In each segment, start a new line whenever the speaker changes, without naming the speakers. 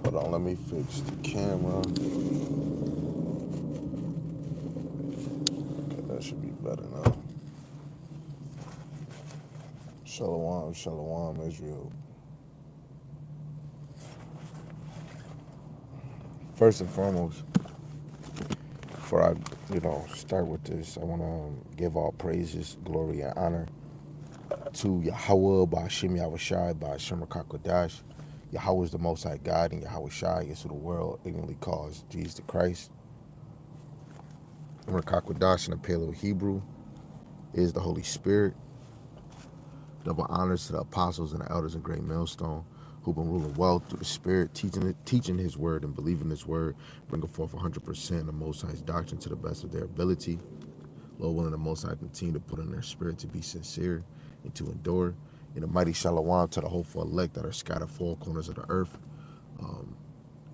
Hold on, let me fix the camera. Okay, that should be better now. Shalom, shalom, Israel. First and foremost, before I, start with this, I want to give all praises, glory, and honor to Yahweh, by Hashem Yahushai, by Hashem Rakakwadash. Yahweh is the Most High God, and Yahweh Shai is who the world ignorantly calls Jesus the Christ. Rakakwadash in the Paleo Hebrew is the Holy Spirit. Double honors to the apostles and the elders in Great Millstone, who've been ruling well through the Spirit, teaching His word and believing His word, bringing forth 100% the Most High's doctrine to the best of their ability. Lord willing, the Most High continue to put in their spirit to be sincere and to endure. In the mighty shalom to the hopeful elect that are scattered four corners of the earth,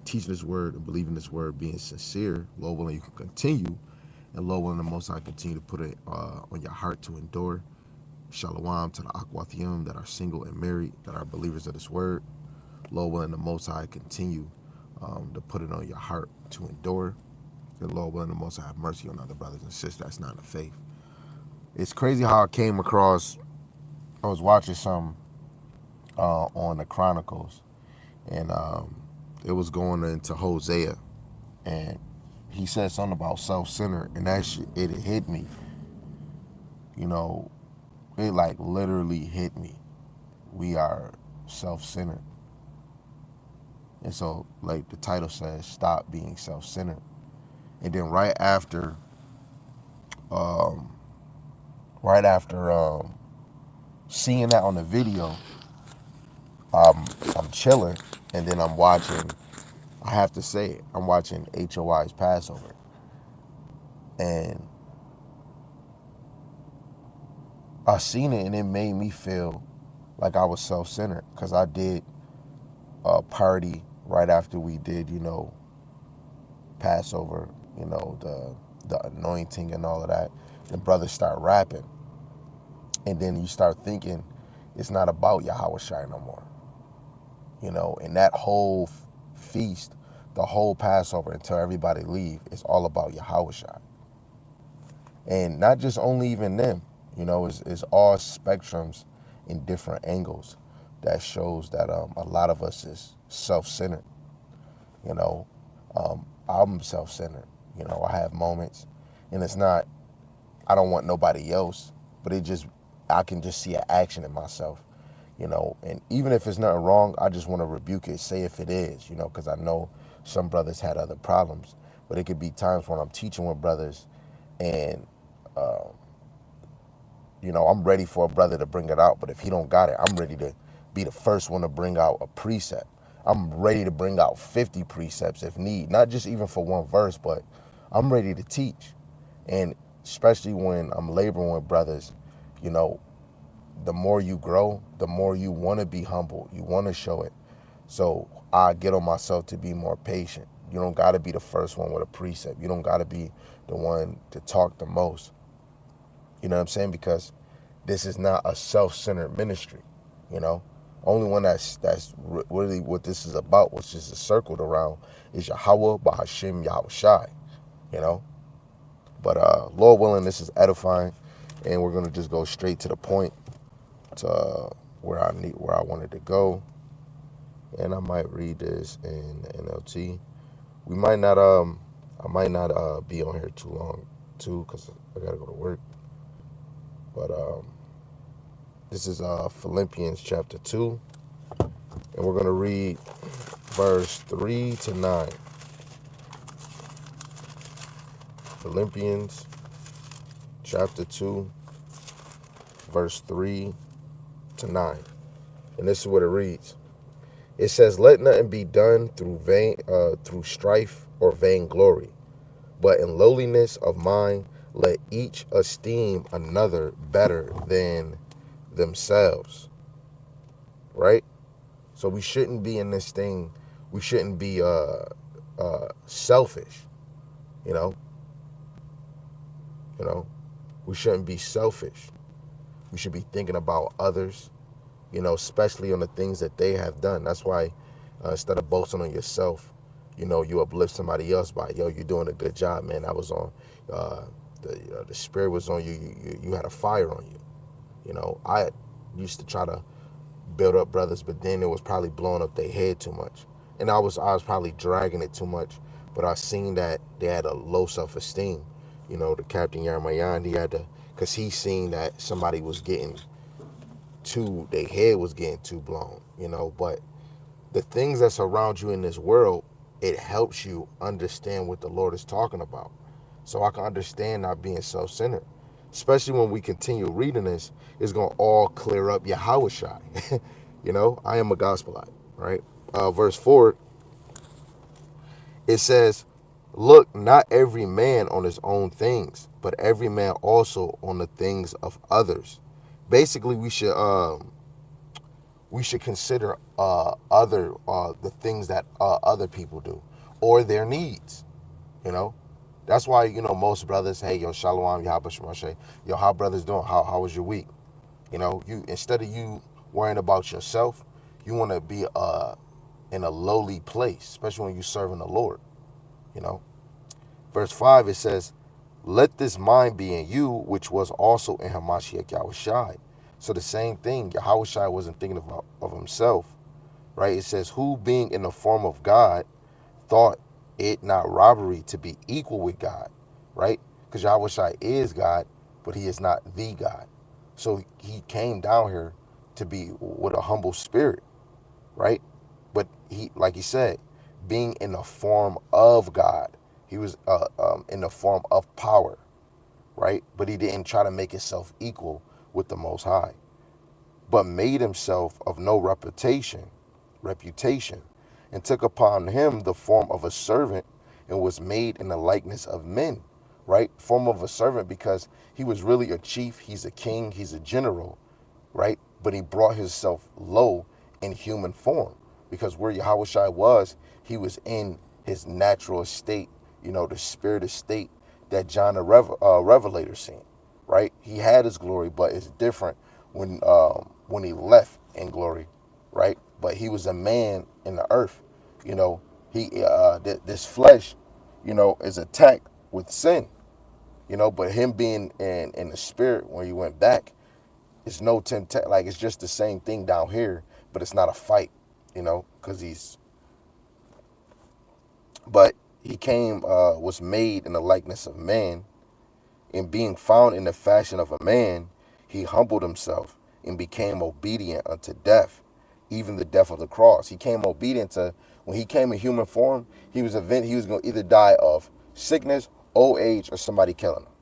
teaching His word and believing His word, being sincere. Lord willing, you can continue, and Lord willing, the Most High continue to put it on your heart to endure. Shalom to the Akwathium that are single and married, that are believers of this word. Lord willing, the Most High continue to put it on your heart to endure. And Lord willing, the Most High have mercy on other brothers and sisters that's not in the faith. It's crazy how I came across, I was watching some on the Chronicles, and it was going into Hosea, and he said something about self-centered, and that shit, it hit me. It like literally hit me. We are self-centered. And so, like the title says, stop being self-centered. And then um, right after seeing that on the video, I'm chilling, and then I'm watching. I have to say, I'm watching HOI's Passover, and I seen it, and it made me feel like I was self-centered because I did a party right after we did, Passover, the anointing and all of that. The brothers start rapping, and then you start thinking it's not about Yahweh Shai no more, and that whole feast, the whole Passover until everybody leave, it's all about Yahweh Shai. And not just only even them, it's all spectrums in different angles that shows that a lot of us is self-centered. you know I'm self-centered. I have moments, and it's not, I don't want nobody else, but I can just see an action in myself, and even if it's nothing wrong, I just want to rebuke it, say if it is, because I know some brothers had other problems. But it could be times when I'm teaching with brothers, and uh, I'm ready for a brother to bring it out, but if he don't got it, I'm ready to be the first one to bring out a precept. I'm ready to bring out 50 precepts if need, not just even for one verse, but I'm ready to teach. And especially when I'm laboring with brothers, you know, the more you grow, the more you want to be humble. You want to show it. So I get on myself to be more patient. You don't got to be the first one with a precept. You don't got to be the one to talk the most. You know what I'm saying? Because this is not a self-centered ministry, you know. Only one that's really what this is about, which is circled around, is Yahweh by Hashem Yahushai, you know. But Lord willing, this is edifying, and we're gonna just go straight to the point to where I wanted to go, and I might read this in NLT. We might not I might not be on here too long too, because I gotta go to work. But this is Philippians chapter 2, and we're going to read verse 3 to 9. Philippians chapter 2, verse 3 to 9. And this is what it reads. It says, "Let nothing be done through strife or vainglory, but in lowliness of mind, let each esteem another better than themselves." Right? So we shouldn't be in this thing. We shouldn't be selfish. You know. We shouldn't be selfish. We should be thinking about others. Especially on the things that they have done. That's why Instead of boasting on yourself, you uplift somebody else by, yo, you're doing a good job, man. I was on, uh, the spirit was on you. You had a fire on you. I used to try to build up brothers, but then it was probably blowing up their head too much, and I was probably dragging it too much. But I seen that they had a low self esteem. The Captain Yarmayan, he had to, cause he seen that somebody was getting too, their head was getting too blown. But the things that surround you in this world, it helps you understand what the Lord is talking about. So I can understand not being self-centered. Especially when we continue reading this, it's going to all clear up Yahushai. I am a gospelite, right? Verse 4, it says, look, not every man on his own things, but every man also on the things of others. Basically, we should consider other the things that other people do or their needs. You know, that's why most brothers, hey, yo, shalom, Yahweh Shemashe, yo, how brothers doing? How was your week? You, instead of you worrying about yourself, you want to be in a lowly place, especially when you serving the Lord. You know, verse 5, it says, let this mind be in you, which was also in Hamashiach Yahushai. So the same thing, Yahushai wasn't thinking of himself, right? It says, who being in the form of God, thought it not robbery to be equal with God, right? Because Yahushai is God, but he is not the God. So he came down here to be with a humble spirit, right? But he, like he said, being in the form of God, he was in the form of power, right? But he didn't try to make himself equal with the Most High, but made himself of no reputation, and took upon him the form of a servant, and was made in the likeness of men, right? Form of a servant, because he was really a chief, he's a king, he's a general, right? But he brought himself low in human form, because where Yahushua was, he was in his natural estate, the spirit estate that John the Revelator seen, right? He had his glory, but it's different when he left in glory, right? But he was a man in the earth, he this flesh, is attacked with sin, but him being in the spirit when he went back, it's no temptation. Like, it's just the same thing down here, but it's not a fight, because but he came, was made in the likeness of man, and being found in the fashion of a man, he humbled himself and became obedient unto death, even the death of the cross. He came obedient to, when he came in human form, he was going to either die of sickness, old age, or somebody killing him.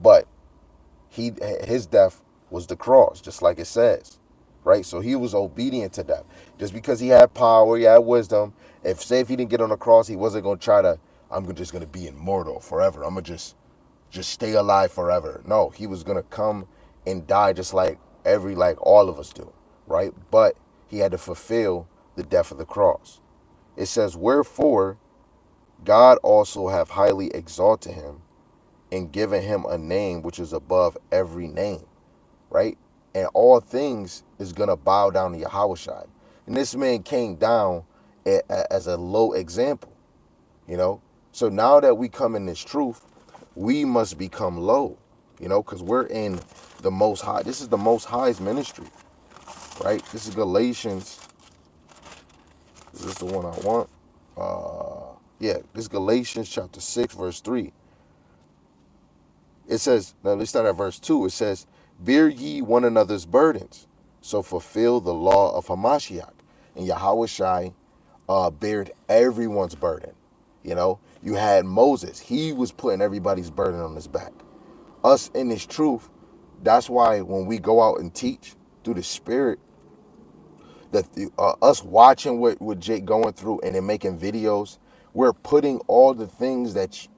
But his death was the cross, just like it says, right? So he was obedient to death. Just because he had power, he had wisdom, if he didn't get on the cross, he wasn't going to try to, I'm just going to be immortal forever. I'm going to just stay alive forever. No, he was going to come and die just like all of us do, right? But he had to fulfill the death of the cross. It says, wherefore God also have highly exalted him and given him a name which is above every name, right? And all things is going to bow down to Yahushua. And this man came down as a low example, So now that we come in this truth, we must become low, because we're in the Most High. This is the Most High's ministry, right? This is Galatians. Is this the one I want? Yeah, this is Galatians chapter 6, verse 3. It says, now let's start at verse 2. It says, bear ye one another's burdens, so fulfill the law of Hamashiach. And Yahushai bared everyone's burden. You had Moses. He was putting everybody's burden on his back. Us in this truth, that's why when we go out and teach through the Spirit, that us watching what Jake going through and then making videos, we're putting all the things that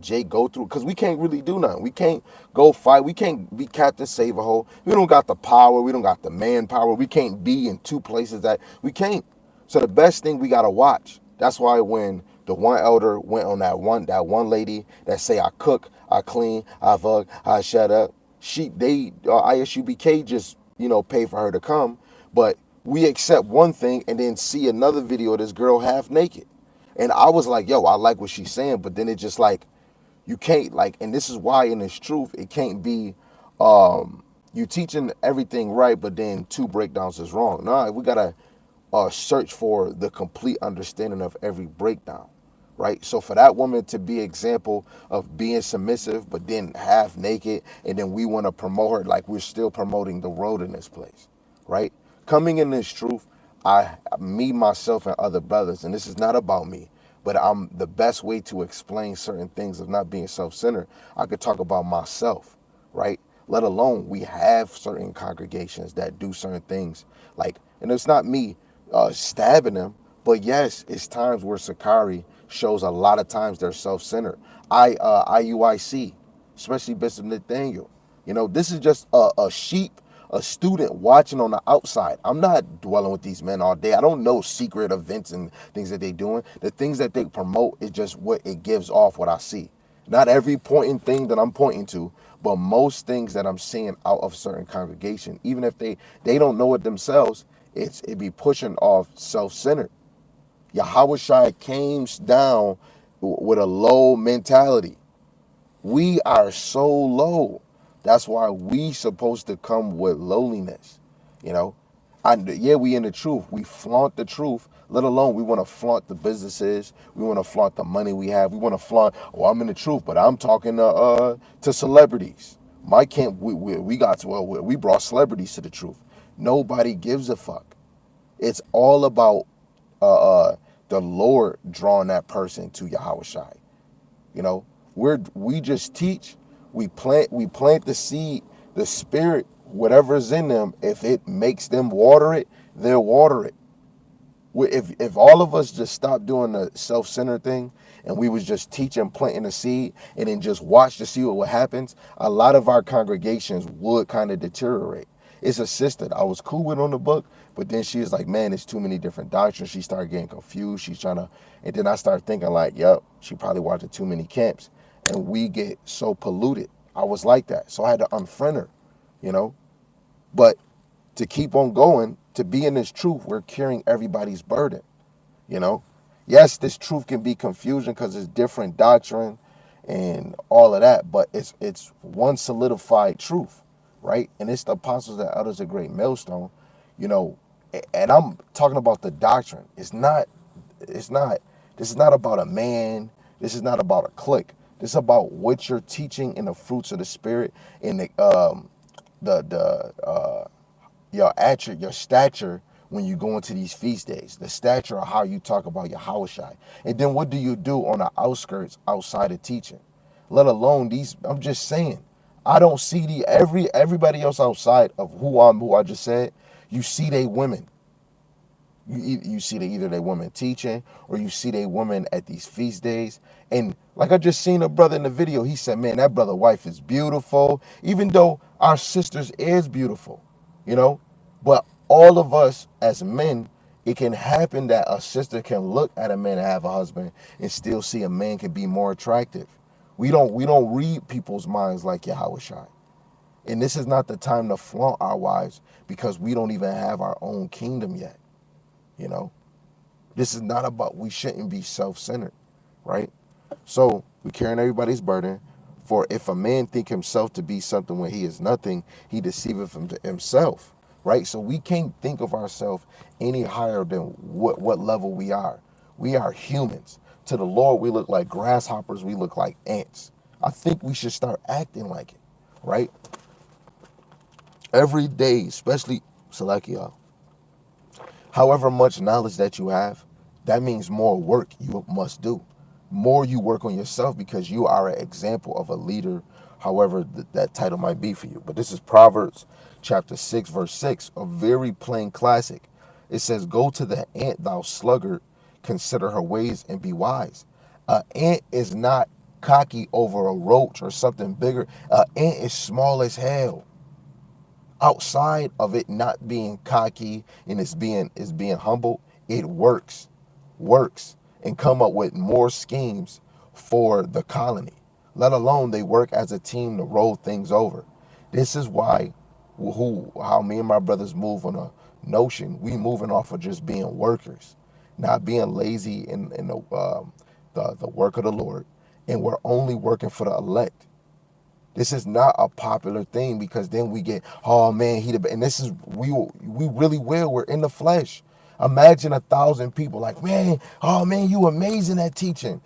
Jake go through, because we can't really do nothing. We can't go fight. We can't be Captain Save-A-Hole. We don't got the power. We don't got the manpower. We can't be in two places that we can't. So the best thing, we got to watch. That's why when the one elder went on that one lady that say, I cook, I clean, I fuck, I shut up, ISUBK just, paid for her to come. But We accept one thing and then see another video of this girl half naked. And I was like, yo, I like what she's saying, but then it just like, you can't like, and this is why in this truth, it can't be you teaching everything right, but then two breakdowns is wrong. No, we gotta search for the complete understanding of every breakdown, right? So for that woman to be example of being submissive, but then half naked, and then we want to promote her like we're still promoting the road in this place, right? Coming in this truth, me, myself, and other brothers, and this is not about me, but I'm the best way to explain certain things of not being self-centered. I could talk about myself, right? Let alone we have certain congregations that do certain things, like, and it's not me stabbing them, but yes, it's times where Sakari shows a lot of times they're self-centered. IUIC, especially Bishop Nathaniel. You know, this is just a sheep, a student watching on the outside. I'm not dwelling with these men all day. I don't know secret events and things that they're doing. The things that they promote is just what it gives off, what I see. Not every pointing thing that I'm pointing to, but most things that I'm seeing out of certain congregation, even if they don't know it themselves, it be pushing off self-centered. Yahweh Shai came down with a low mentality. We are so low. That's why we supposed to come with lowliness. You know, yeah, we in the truth. We flaunt the truth. Let alone we want to flaunt the businesses. We want to flaunt the money we have. We want to flaunt. Oh, I'm in the truth, but I'm talking to celebrities. My camp, we got to, well, we brought celebrities to the truth. Nobody gives a fuck. It's all about uh, uh, the Lord drawing that person to Yahweh Shai. You know, we just teach, we plant the seed, the spirit, whatever's in them. If it makes them water it, they'll water it. If all of us just stopped doing the self-centered thing and we was just teaching, planting the seed, and then just watch to see what happens, a lot of our congregations would kind of deteriorate. It's a sister that I was cool with on the book, but then she was like, man, it's too many different doctrines. She started getting confused. She's trying to, and then I started thinking like, yep, she probably watching too many camps, and we get so polluted. I was like that, so I had to unfriend her, you know. But to keep on going, to be in this truth, we're carrying everybody's burden, you know. Yes, this truth can be confusion because it's different doctrine and all of that, but it's one solidified truth, right? And it's the apostles and others a great millstone, you know. And I'm talking about the doctrine. It's not this is not about a man. This is not about a clique. This is about what you're teaching in the fruits of the spirit, in the your stature when you go into these feast days, the stature of how you talk about your Hawashai. And then what do you do on the outskirts outside of teaching? Let alone these, I'm just saying, I don't see everybody else outside of who I just said, you see they women. You see either they women teaching or you see they women at these feast days. And like I just seen a brother in the video, he said, man, that brother wife is beautiful, even though our sisters is beautiful, you know. But all of us as men, it can happen that a sister can look at a man and have a husband and still see a man can be more attractive. We don't read people's minds like Yahweh Shai. And this is not the time to flaunt our wives because we don't even have our own kingdom yet. You know, this is not about, we shouldn't be self-centered, right? So we're carrying everybody's burden. For if a man think himself to be something when he is nothing, he deceiveth himself, right? So we can't think of ourselves any higher than what level we are. We are humans. To the Lord, we look like grasshoppers. We look like ants. I think we should start acting like it, right? Every day, especially Salakia, however much knowledge that you have, that means more work you must do. More you work on yourself because you are an example of a leader, however that title might be for you. But this is Proverbs chapter 6, verse 6, a very plain classic. It says, go to the ant, thou sluggard, consider her ways and be wise. An ant is not cocky over a roach or something bigger. An ant is small as hell. Outside of it not being cocky and it's being humble, it works and come up with more schemes for the colony. Let alone they work as a team to roll things over. This is why how me and my brothers move on a notion. We moving off of just being workers, not being lazy in the work of the Lord, and we're only working for the elect. This is not a popular thing, because then we get, oh man, and this is, we really will. We're in the flesh. Imagine 1,000 people like, man, oh man, you amazing at teaching.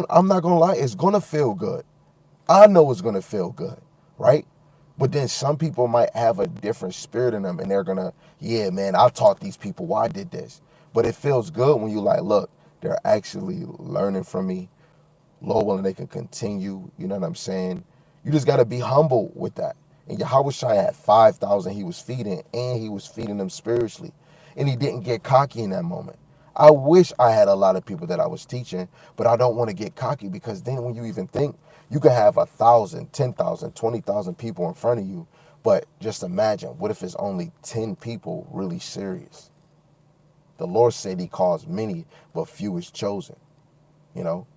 I'm not gonna lie, it's gonna feel good. I know it's gonna feel good, right? But then some people might have a different spirit in them, and they're gonna, yeah, man, I taught these people why I did this. But it feels good when you like, look, they're actually learning from me. Lord willing, they can continue. You know what I'm saying? You just got to be humble with that. And Yahushua had 5,000 he was feeding, and he was feeding them spiritually. And he didn't get cocky in that moment. I wish I had a lot of people that I was teaching, but I don't want to get cocky, because then when you even think, you could have 1,000, 10,000, 20,000 people in front of you. But just imagine, what if it's only 10 people really serious? The Lord said he calls many, but few is chosen. You know?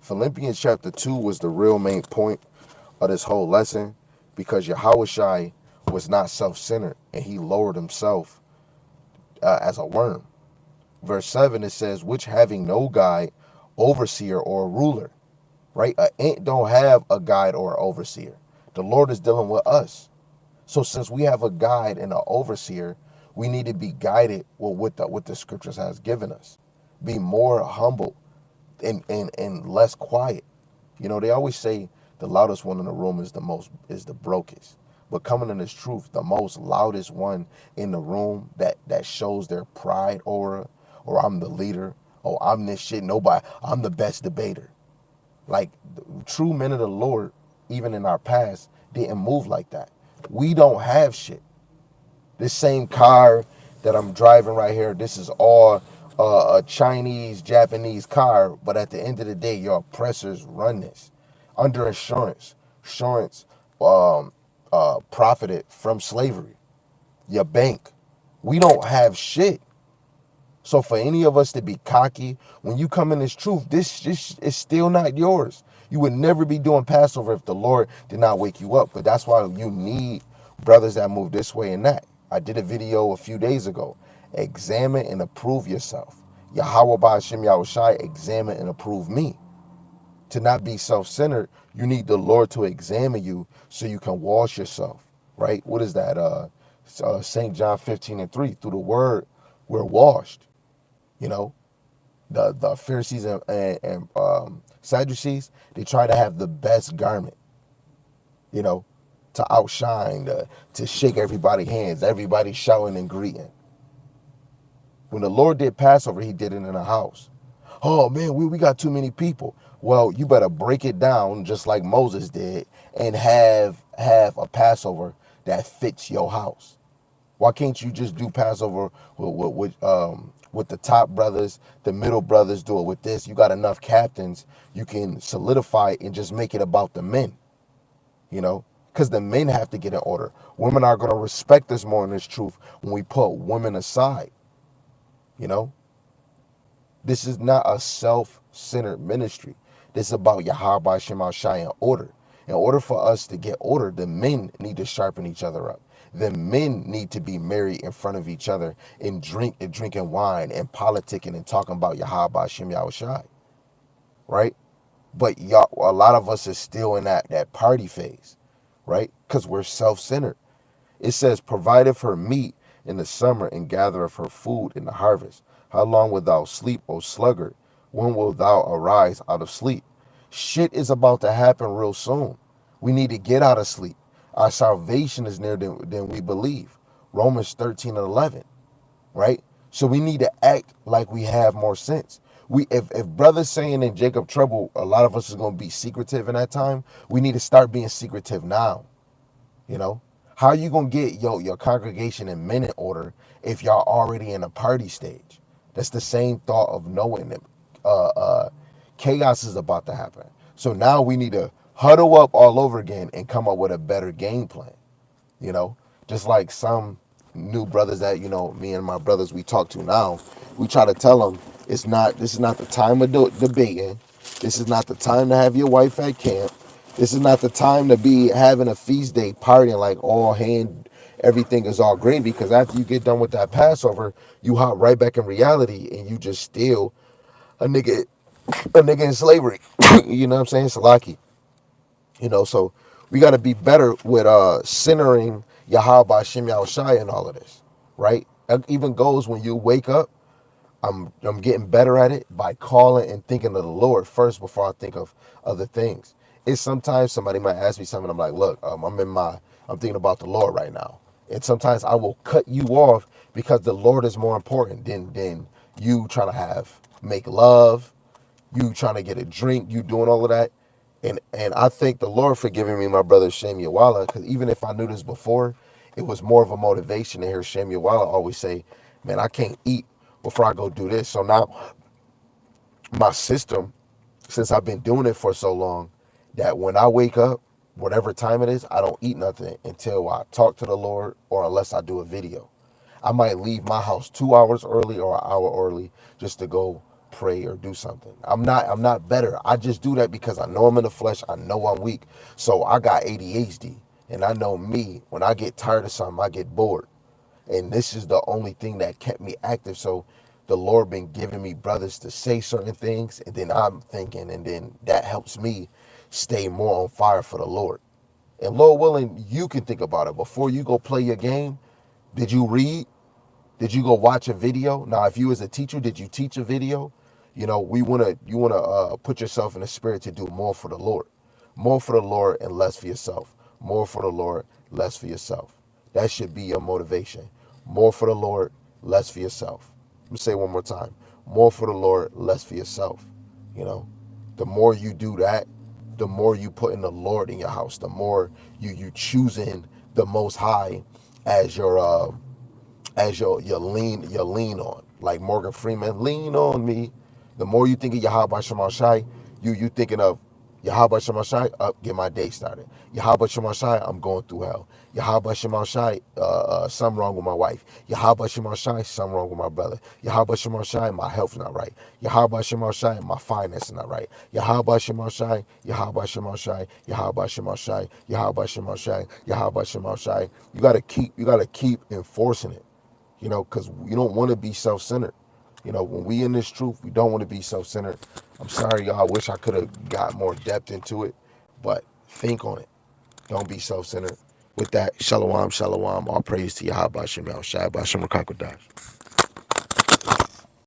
Philippians chapter 2 was the real main point of this whole lesson, because Yahushua was not self-centered, and he lowered himself as a worm. Verse 7, it says, which having no guide, overseer, or ruler, right? An ant don't have a guide or an overseer. The Lord is dealing with us. So since we have a guide and an overseer, we need to be guided with what the scriptures has given us. Be more humble and less quiet. You know, they always say the loudest one in the room is the brokest. But coming in this truth, the most loudest one in the room that shows their pride aura, or I'm the leader, oh, I'm this shit, nobody, I'm the best debater. Like, true men of the Lord, even in our past, didn't move like that. We don't have shit. This same car that I'm driving right here, this is all a Chinese, Japanese car, but at the end of the day, your oppressors run this under insurance. Insurance profited from slavery. Your bank. We don't have shit. So for any of us to be cocky, when you come in this truth, this is still not yours. You would never be doing Passover if the Lord did not wake you up. But that's why you need brothers that move this way and that. I did a video a few days ago. Examine and approve yourself. Yahweh Ba'ashem Yahushai, examine and approve me. To not be self-centered, you need the Lord to examine you so you can wash yourself, right? What is that? St. John 15:3. Through the word, we're washed. You know, the Pharisees and Sadducees, they try to have the best garment, you know, to outshine, to shake everybody's hands, everybody shouting and greeting. When the Lord did Passover, he did it in a house. Oh man, we got too many people. Well, you better break it down just like Moses did, and have a Passover that fits your house. Why can't you just do Passover with the top brothers, the middle brothers? Do it with this. You got enough captains, you can solidify it and just make it about the men, you know, because the men have to get in order. Women are going to respect us more in this truth when we put women aside, you know. This is not a self-centered ministry. This is about Yahweh Shema Shai in order. In order for us to get order, the men need to sharpen each other up. The men need to be married in front of each other and drinking wine and politicking and talking about Yahweh Shem Yahushai, right? But y'all, a lot of us is still in that party phase, right? Because we're self-centered. It says, provideth her meat in the summer and gathereth her food in the harvest. How long wilt thou sleep, O sluggard? When wilt thou arise out of sleep? Shit is about to happen real soon. We need to get out of sleep. Our salvation is nearer than we believe. Romans 13:11, right? So we need to act like we have more sense. If brothers saying in Jacob trouble, a lot of us is going to be secretive in that time. We need to start being secretive now. You know, how are you going to get your congregation in minute order if y'all already in a party stage? That's the same thought of knowing that chaos is about to happen. So now we need to huddle up all over again and come up with a better game plan. You know, just like some new brothers that, you know, me and my brothers we talk to now, we try to tell them this is not the time of debating. This is not the time to have your wife at camp. This is not the time to be having a feast day partying like all hand everything is all green, because after you get done with that Passover, you hop right back in reality and you just still a nigga in slavery. You know what I'm saying? Salaki. So we got to be better with centering Yahweh Shem Yahushai and all of this, right? That even goes when you wake up. I'm getting better at it by calling and thinking of the Lord first before I think of other things. It's sometimes somebody might ask me something. I'm like, look, I'm thinking about the Lord right now, and sometimes I will cut you off because the Lord is more important than you trying to make love, you trying to get a drink, you doing all of that. And I thank the Lord for giving me my brother Shem Yawala, because even if I knew this before, it was more of a motivation to hear Shem Yawala always say, man, I can't eat before I go do this. So now my system, since I've been doing it for so long, that when I wake up, whatever time it is, I don't eat nothing until I talk to the Lord or unless I do a video. I might leave my house 2 hours early or an hour early just to go pray or do something. I'm not better. I just do that because I know I'm in the flesh. I know I'm weak. So I got ADHD. And I know me, when I get tired of something, I get bored. And this is the only thing that kept me active. So the Lord been giving me brothers to say certain things, and then I'm thinking, and then that helps me stay more on fire for the Lord. And Lord willing, you can think about it. Before you go play your game, did you read? Did you go watch a video? Now, if you as a teacher, did you teach a video? You wanna put yourself in the spirit to do more for the Lord, more for the Lord and less for yourself. More for the Lord, less for yourself. That should be your motivation. More for the Lord, less for yourself. Let me say it one more time. More for the Lord, less for yourself. You know, the more you do that, the more you put in the Lord in your house. The more you choosing the Most High as your lean on. Like Morgan Freeman, lean on me. The more you think of Yahweh Shema Shai, you thinking of Yahweh Shema Shai, up, get my day started. Yahweh Shema Shai, I'm going through hell. Yahweh Shema Shai, something wrong with my wife. Yahweh Shema Shai, something wrong with my brother. Yahweh Shema Shai, my health's not right. Yahweh Shema Shai, my finances not right. Yahweh Shema Shai, Yahweh Shema Shai, Yahweh Shema Shai, Yahweh Shema Shai, Yahweh Shema Shai. You gotta keep enforcing it, because you don't want to be self-centered. When we in this truth, we don't want to be self-centered. I'm sorry, y'all. I wish I could have got more depth into it, but think on it. Don't be self-centered. With that, shalom, shalom. All praise to Yahweh Shem El Shai, Shem Rakakwadash.